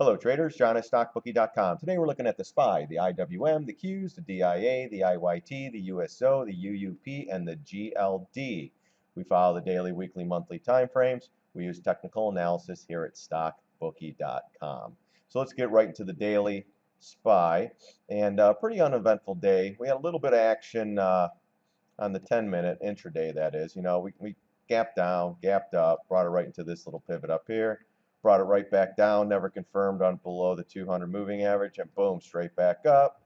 Hello traders, John at StockBookie.com. Today we're looking at the SPY, the IWM, the Qs, the DIA, the IYT, the USO, the UUP, and the GLD. We follow the daily, weekly, monthly time frames. We use technical analysis here at StockBookie.com. So let's get right into the daily SPY. And pretty uneventful day. We had a little bit of action on the 10-minute intraday, that is. You know, we gapped down, gapped up, brought it right into this little pivot up here. Brought it right back down, never confirmed on below the 200 moving average, and boom, straight back up.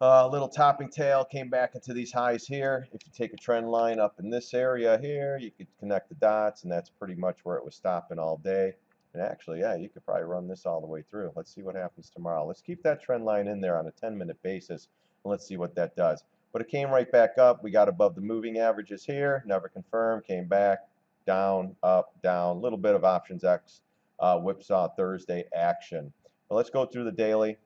Little topping tail, came back into these highs here. If you take a trend line up in this area here, you could connect the dots, and that's pretty much where it was stopping all day. And actually, yeah, you could probably run this all the way through. Let's see what happens tomorrow. Let's keep that trend line in there on a 10-minute basis, and let's see what that does. But it came right back up. We got above the moving averages here, never confirmed, came back, down, up, down, a little bit of options X. Whipsaw Thursday action. But let's go through the daily.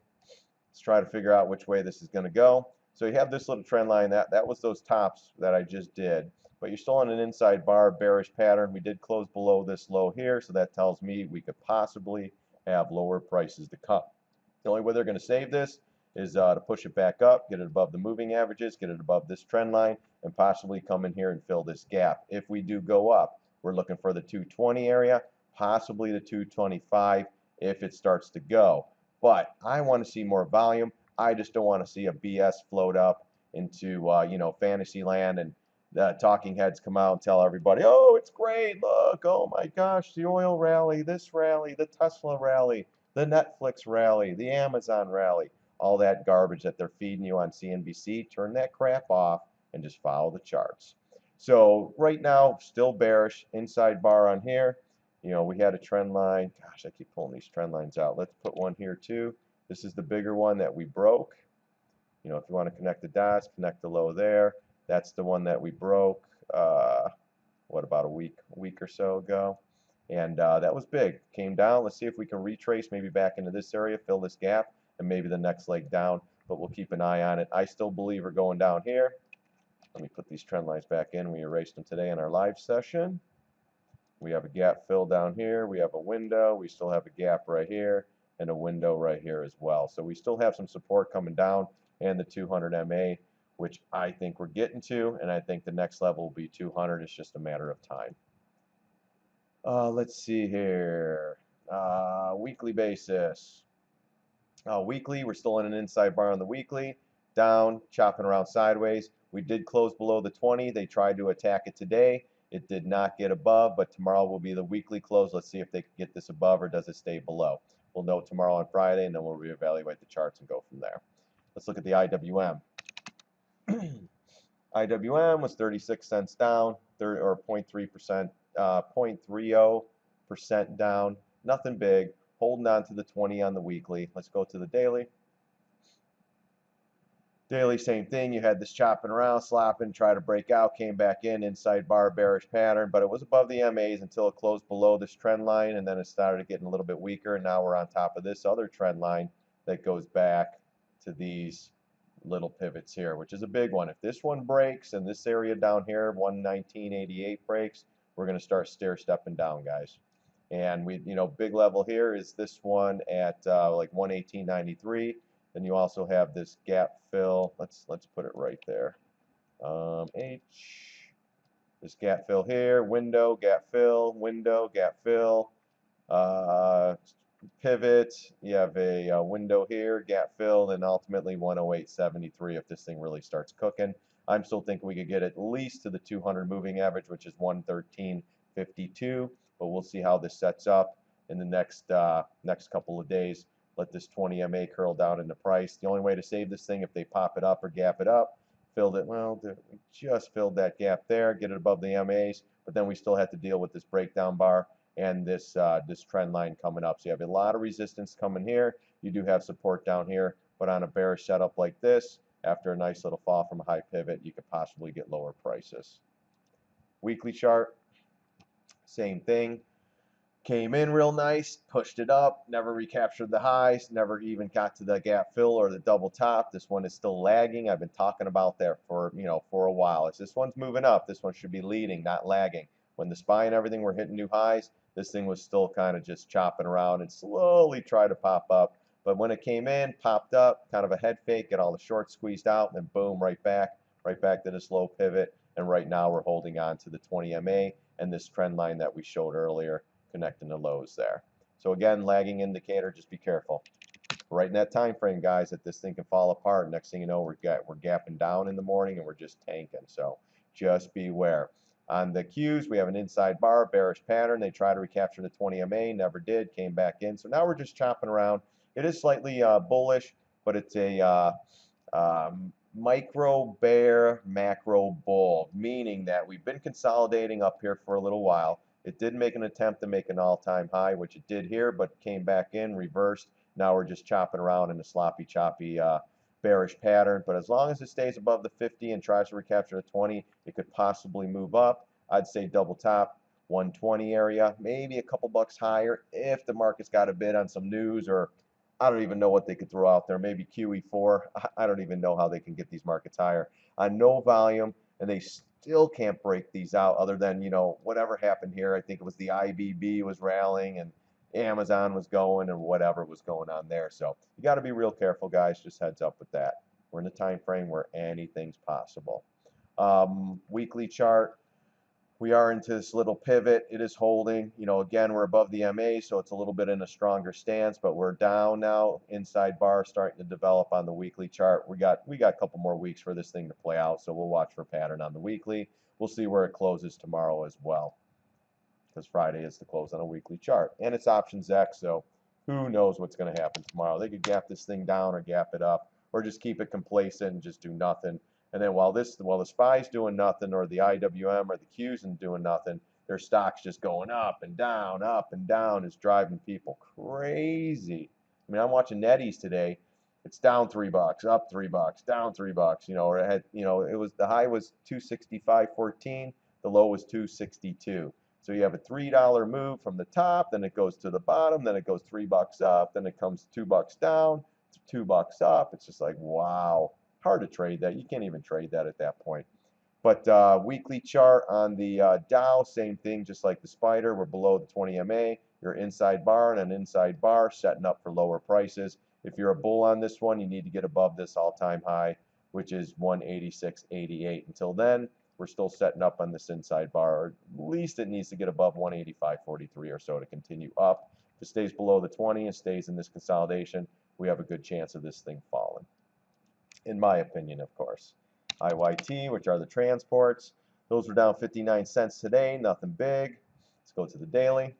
Let's try to figure out which way this is going to go. So you have this little trend line. That was those tops that I just did. But you're still on an inside bar bearish pattern. We did close below this low here, so that tells me we could possibly have lower prices to come. The only way they're going to save this is to push it back up, get it above the moving averages, get it above this trend line, and possibly come in here and fill this gap. If we do go up, we're looking for the 220 area, possibly the 225 if it starts to go. But I want to see more volume. I just don't want to see a BS float up into fantasy land and the talking heads come out and tell everybody, oh, it's great, look, oh my gosh, the oil rally, this rally, the Tesla rally, the Netflix rally, the Amazon rally, all that garbage that they're feeding you on CNBC. Turn that crap off and just follow the charts. So right now, still bearish, inside bar on here. You know, we had a trend line. Gosh, I keep pulling these trend lines out. Let's put one here too. This is the bigger one that we broke. You know, if you want to connect the dots, connect the low there. That's the one that we broke, what, about a week or so ago. And that was big. Came down. Let's see if we can retrace maybe back into this area, fill this gap, and maybe the next leg down. But we'll keep an eye on it. I still believe we're going down here. Let me put these trend lines back in. We erased them today in our live session. We have a gap fill down here. We have a window. We still have a gap right here and a window right here as well. So we still have some support coming down and the 200 MA, which I think we're getting to. And I think the next level will be 200. It's just a matter of time. Let's see here. Weekly basis. Weekly, we're still in an inside bar on the weekly. Down, chopping around sideways. We did close below the 20. They tried to attack it today. It did not get above, but tomorrow will be the weekly close. Let's see if they can get this above or does it stay below. We'll know tomorrow on Friday, and then we'll reevaluate the charts and go from there. Let's look at the IWM. IWM was 36 cents down, or 0.3%, 0.30% down. Nothing big. Holding on to the 20 on the weekly. Let's go to the daily. Daily, same thing. You had this chopping around, slapping, try to break out, came back in, inside bar, bearish pattern, but it was above the MAs until it closed below this trend line, and then it started getting a little bit weaker, and now we're on top of this other trend line that goes back to these little pivots here, which is a big one. If this one breaks and this area down here, 119.88 breaks, we're going to start stair-stepping down, guys. And we, big level here is this one at like 118.93. Then you also have this gap fill. Let's put it right there. This gap fill here, window, gap fill, window, gap fill, pivot. You have a window here, gap fill, and ultimately 108.73 if this thing really starts cooking. I'm still thinking we could get at least to the 200 moving average, which is 113.52. But we'll see how this sets up in the next couple of days. Let this 20 MA curl down into price. The only way to save this thing if they pop it up or gap it up, filled it, well, we just filled that gap there, get it above the MAs, but then we still have to deal with this breakdown bar and this trend line coming up. So you have a lot of resistance coming here. You do have support down here, but on a bearish setup like this, after a nice little fall from a high pivot, you could possibly get lower prices. Weekly chart, same thing. Came in real nice, pushed it up, never recaptured the highs, never even got to the gap fill or the double top. This one is still lagging. I've been talking about that for a while. As this one's moving up, this one should be leading, not lagging. When the SPY and everything were hitting new highs, this thing was still kind of just chopping around and slowly tried to pop up. But when it came in, popped up, kind of a head fake, get all the shorts squeezed out, and then boom, right back to this low pivot. And right now we're holding on to the 20 MA and this trend line that we showed earlier, connecting the lows there. So again, lagging indicator, just be careful. Right in that time frame, guys, that this thing can fall apart. Next thing you know, we're gapping down in the morning and we're just tanking. So just beware. On the Qs, we have an inside bar, bearish pattern. They try to recapture the 20 MA, never did, came back in. So now we're just chopping around. It is slightly bullish, but it's a micro bear, macro bull, meaning that we've been consolidating up here for a little while. It did make an attempt to make an all-time high, which it did here, but came back in, reversed. Now we're just chopping around in a sloppy, choppy, bearish pattern. But as long as it stays above the 50 and tries to recapture the 20, it could possibly move up. I'd say double top 120 area, maybe a couple bucks higher if the market's got a bid on some news, or I don't even know what they could throw out there. Maybe QE4. I don't even know how they can get these markets higher on no volume, and they still can't break these out other than, you know, whatever happened here. I think it was the IBB was rallying and Amazon was going and whatever was going on there. So you got to be real careful, guys. Just heads up with that. We're in a time frame where anything's possible. Weekly chart. We are into this little pivot. It is holding. You know, again, we're above the MA, so it's a little bit in a stronger stance, but we're down now. Inside bar starting to develop on the weekly chart. We got a couple more weeks for this thing to play out, so we'll watch for pattern on the weekly. We'll see where it closes tomorrow as well, because Friday is the close on a weekly chart. And it's options X, so who knows what's going to happen tomorrow. They could gap this thing down or gap it up, or just keep it complacent and just do nothing. And then while the SPY's doing nothing, or the IWM or the Q's and doing nothing, their stock's just going up and down is driving people crazy. I mean, I'm watching Netties today. It's down $3, up $3, down $3. You know, or it had, you know, it was, the high was 265.14, the low was 262. So you have a $3 move from the top, then it goes to the bottom, then it goes $3 up, then it comes $2 down, $2 up. It's just like, wow. Hard to trade that. You can't even trade that at that point. But weekly chart on the Dow, same thing, just like the spider. We're below the 20 MA. Your inside bar and an inside bar setting up for lower prices. If you're a bull on this one, you need to get above this all-time high, which is 186.88. Until then, we're still setting up on this inside bar, or at least it needs to get above 185.43 or so to continue up. If it stays below the 20 and stays in this consolidation, we have a good chance of this thing falling. In my opinion, of course. IYT, which are the transports, those were down 59 cents today, nothing big. Let's go to the daily.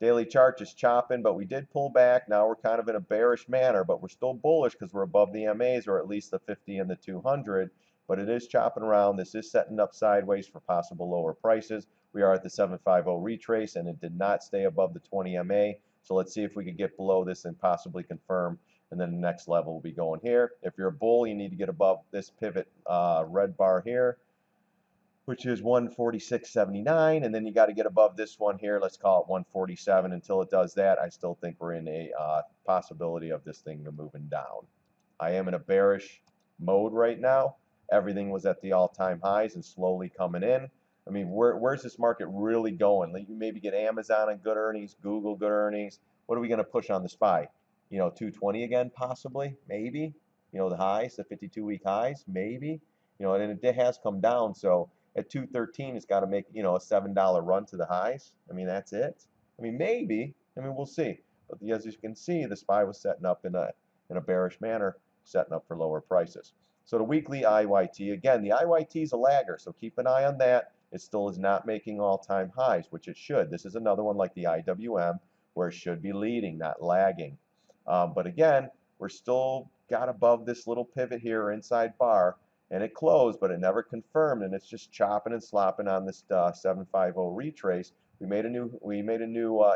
Daily chart just chopping, but we did pull back. Now we're kind of in a bearish manner, but we're still bullish because we're above the MAs, or at least the 50 and the 200. But it is chopping around. This is setting up sideways for possible lower prices. We are at the 750 retrace, and it did not stay above the 20 MA. So let's see if we could get below this and possibly confirm. And then the next level will be going here. If you're a bull, you need to get above this pivot red bar here, which is 146.79, and then you got to get above this one here. Let's call it 147. Until it does that, I still think we're in a possibility of this thing moving down. I am in a bearish mode right now. Everything was at the all-time highs and slowly coming in. I mean, where's this market really going? Like, you maybe get Amazon on good earnings, Google good earnings. What are we going to push on the SPY? You know, 220 again, possibly, maybe. You know, the highs, the 52-week highs, maybe. You know, and it has come down. So at 213, it's got to make, you know, a $7 run to the highs. I mean, that's it. I mean, maybe. I mean, we'll see. But as you can see, the SPY was setting up in a bearish manner, setting up for lower prices. So the weekly IYT, again, the IYT is a lagger, so keep an eye on that. It still is not making all-time highs, which it should. This is another one like the IWM, where it should be leading, not lagging. But again, we're still got above this little pivot here, inside bar, and it closed, but it never confirmed, and it's just chopping and slopping on this 750 retrace. We made a new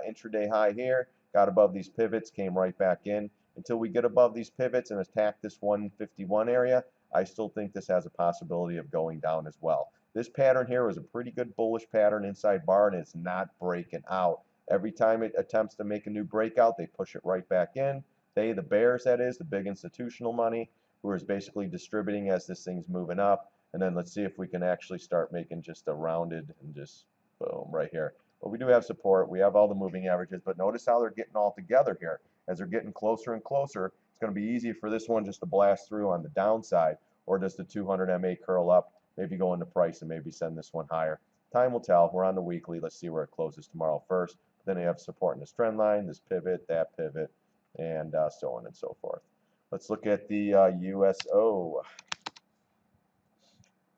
intraday high here, got above these pivots, came right back in. Until we get above these pivots and attack this 151 area, I still think this has a possibility of going down as well. This pattern here was a pretty good bullish pattern inside bar, and it's not breaking out. Every time it attempts to make a new breakout, they push it right back in. They, the bears, that is, the big institutional money, who is basically distributing as this thing's moving up. And then let's see if we can actually start making just a rounded and just boom right here. but we do have support. We have all the moving averages, but notice how they're getting all together here. As they're getting closer and closer, it's going to be easy for this one just to blast through on the downside, or does the 200 MA curl up, maybe go into price and maybe send this one higher. Time will tell. We're on the weekly. Let's see where it closes tomorrow first. Then you have support in this trend line, this pivot, that pivot, and so on and so forth. Let's look at the USO.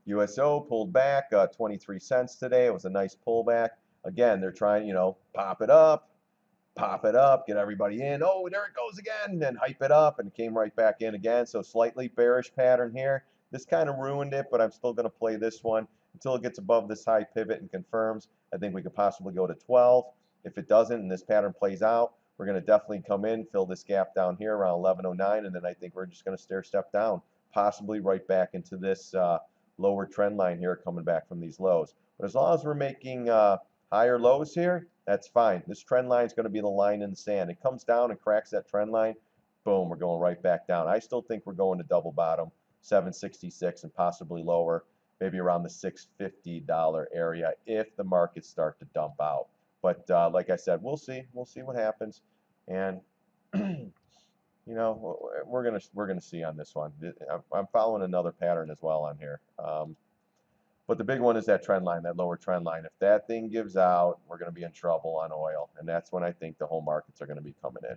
USO pulled back 23 cents today. It was a nice pullback. Again, they're trying, you know, pop it up, get everybody in. Oh, there it goes again, and hype it up, and it came right back in again. So slightly bearish pattern here. This kind of ruined it, but I'm still going to play this one until it gets above this high pivot and confirms. I think we could possibly go to 12. If it doesn't and this pattern plays out, we're going to definitely come in, fill this gap down here around 1109, and then I think we're just going to stair step down, possibly right back into this lower trend line here, coming back from these lows. But as long as we're making higher lows here, that's fine. This trend line is going to be the line in the sand. It comes down and cracks that trend line, boom, we're going right back down. I still think we're going to double bottom, 766 and possibly lower, maybe around the $650 area if the markets start to dump out. But like I said, we'll see. We'll see what happens, and you know, we're gonna see on this one. I'm following another pattern as well on here. But the big one is that trend line, that lower trend line. If that thing gives out, we're going to be in trouble on oil, and that's when I think the whole markets are going to be coming in.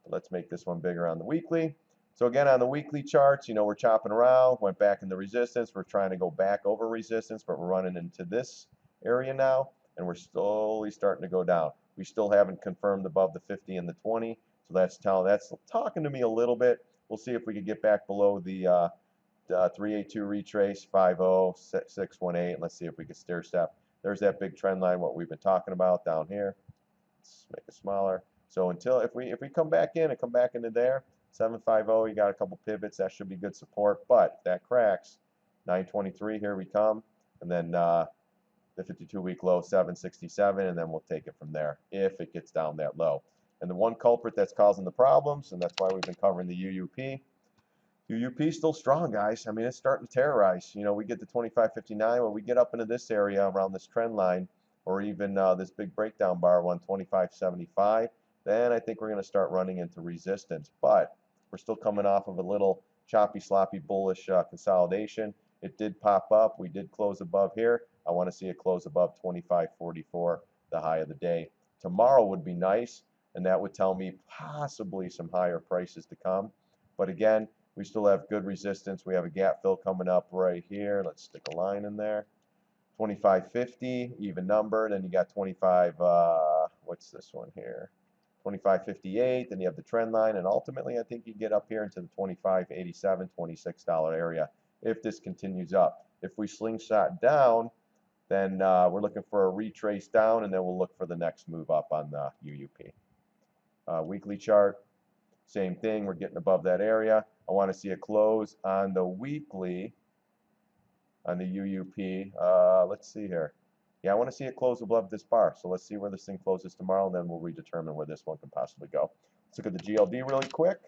But let's make this one bigger on the weekly. So again, on the weekly charts, you know, we're chopping around, went back into resistance. We're trying to go back over resistance, but we're running into this area now, and we're slowly starting to go down. We still haven't confirmed above the 50 and the 20, so that's talking to me a little bit. We'll see if we can get back below the 382 retrace, 50618. Let's see if we can stair step. There's that big trend line, what we've been talking about down here. Let's make it smaller. So until if we come back in and come back into there, 750, you got a couple pivots, that should be good support. But if that cracks, 923, here we come, and then the 52-week low, 767, and then we'll take it from there if it gets down that low. And the one culprit that's causing the problems, and that's why we've been covering the UUP. UUP still strong, guys. I mean, it's starting to terrorize. You know, we get to 25.59. When we get up into this area around this trend line, or even this big breakdown bar, 125.75, then I think we're going to start running into resistance. But we're still coming off of a little choppy, sloppy, bullish consolidation. It did pop up. We did close above here. I want to see it close above 25.44, the high of the day. Tomorrow would be nice, and that would tell me possibly some higher prices to come. But again, we still have good resistance. We have a gap fill coming up right here. Let's stick a line in there. 25.50, even number. Then you got 25, what's this one here? 25.58. Then you have the trend line. And ultimately, I think you get up here into the 25.87, $26 area if this continues up. If we slingshot down, then we're looking for a retrace down, and then we'll look for the next move up on the UUP. Weekly chart, same thing. We're getting above that area. I want to see a close on the weekly, on the UUP. Let's see here. Yeah, I want to see it close above this bar. So let's see where this thing closes tomorrow, and then we'll redetermine where this one can possibly go. Let's look at the GLD really quick.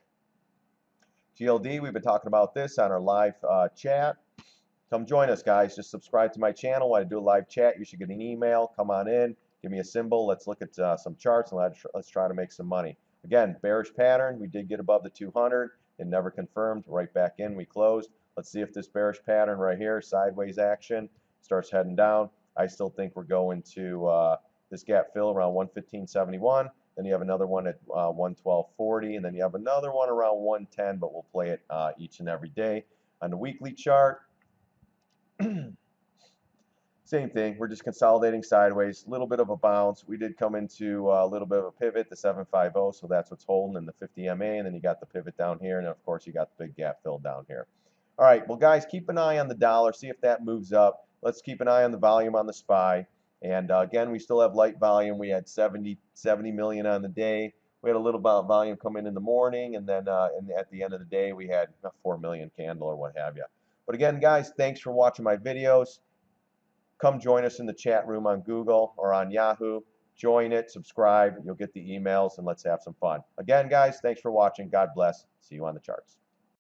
GLD, we've been talking about this on our live chat. Come join us, guys. Just subscribe to my channel. When I do a live chat, you should get an email. Come on in. Give me a symbol. Let's look at some charts, and let's try to make some money. Again, bearish pattern. We did get above the 200. It never confirmed. Right back in. We closed. Let's see if this bearish pattern right here, sideways action, starts heading down. I still think we're going to this gap fill around 115.71. Then you have another one at 112.40. And then you have another one around 110, but we'll play it each and every day. On the weekly chart, same thing. We're just consolidating sideways. A little bit of a bounce. We did come into a little bit of a pivot, the 750, so that's what's holding in the 50 MA. And then you got the pivot down here, and of course you got the big gap fill down here. All right, well, guys, keep an eye on the dollar. See if that moves up. Let's keep an eye on the volume on the SPY. And again, we still have light volume. We had 70 million on the day. We had a little volume come in the morning, and then at the end of the day, we had a 4 million candle or what have you. But again, guys, thanks for watching my videos. Come join us in the chat room on Google or on Yahoo. Join it, subscribe. You'll get the emails, and let's have some fun. Again, guys, thanks for watching. God bless. See you on the charts.